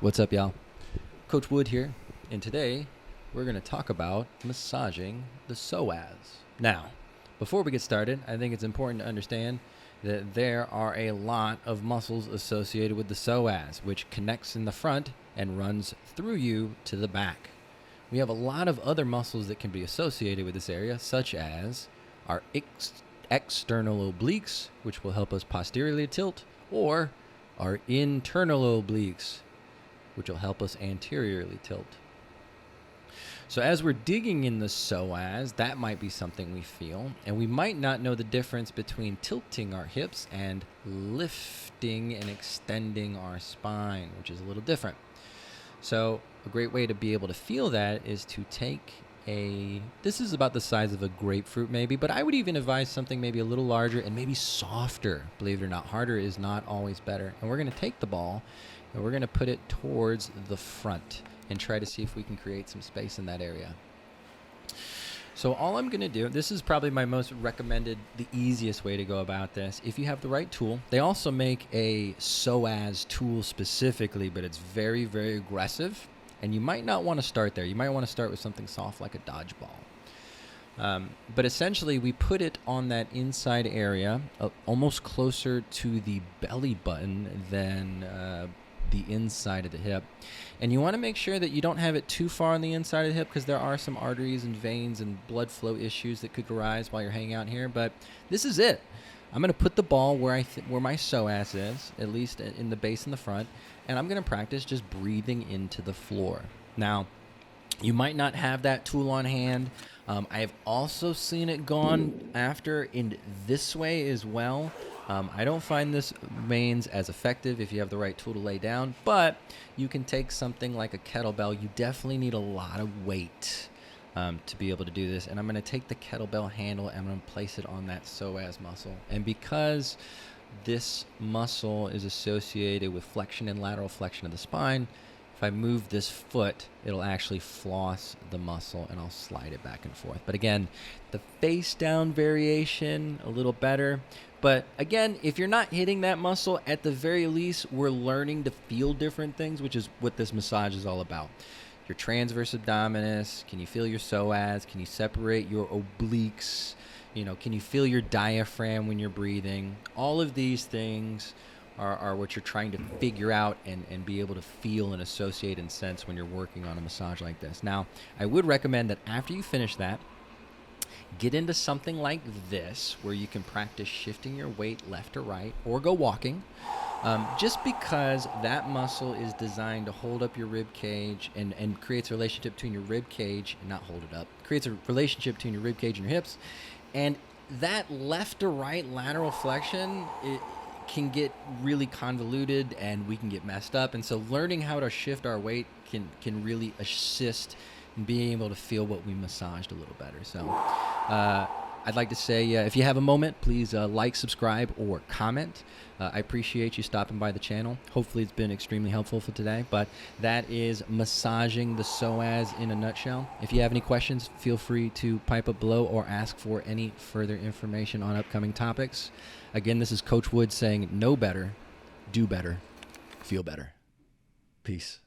What's up, y'all? Coach Wood here, and today we're going to talk about massaging the psoas. Now, before we get started, I think it's important to understand that there are a lot of muscles associated with the psoas, which connects in the front and runs through you to the back. We have a lot of other muscles that can be associated with this area, such as our external obliques, which will help us posteriorly tilt, or our internal obliques, which will help us anteriorly tilt. So as we're digging in the psoas, that might be something we feel, and we might not know the difference between tilting our hips and lifting and extending our spine, which is a little different. So a great way to be able to feel that is to take this is about the size of a grapefruit maybe, but I would even advise something maybe a little larger and maybe softer. Believe it or not, harder is not always better. And we're going to take the ball and we're going to put it towards the front and try to see if we can create some space in that area. So all I'm going to do, this is probably my most recommended, the easiest way to go about this. If you have the right tool, they also make a psoas tool specifically, but it's very, very aggressive. And you might not want to start there. You might want to start with something soft like a dodgeball. But essentially, we put it on that inside area, almost closer to the belly button than the inside of the hip. And you want to make sure that you don't have it too far on the inside of the hip, because there are some arteries and veins and blood flow issues that could arise while you're hanging out here. But this is it. I'm going to put the ball where my psoas is, at least in the base in the front, and I'm going to practice just breathing into the floor. Now, you might not have that tool on hand. I have also seen it gone after in this way as well. I don't find this remains as effective if you have the right tool to lay down, but you can take something like a kettlebell. You definitely need a lot of weight to be able to do this. And I'm going to take the kettlebell handle and I'm going to place it on that psoas muscle. And because this muscle is associated with flexion and lateral flexion of the spine, if I move this foot, it'll actually floss the muscle and I'll slide it back and forth. But again, the face down variation, a little better. But again, if you're not hitting that muscle, at the very least, we're learning to feel different things, which is what this massage is all about. Your transverse abdominis, can you feel your psoas? Can you separate your obliques? Can you feel your diaphragm when you're breathing? All of these things are what you're trying to figure out and be able to feel and associate and sense when you're working on a massage like this. Now, I would recommend that after you finish that, get into something like this where you can practice shifting your weight left or right or go walking. Just because that muscle is designed to hold up your rib cage and creates a relationship between your rib cage, and not hold it up, creates a relationship between your rib cage and your hips. And that left to right lateral flexion, it can get really convoluted and we can get messed up. And so learning how to shift our weight can really assist in being able to feel what we massaged a little better. So I'd like to say, if you have a moment, please like, subscribe, or comment. I appreciate you stopping by the channel. Hopefully it's been extremely helpful for today, but that is massaging the psoas in a nutshell. If you have any questions, feel free to pipe up below or ask for any further information on upcoming topics. Again, this is Coach Wood saying know better, do better, feel better. Peace.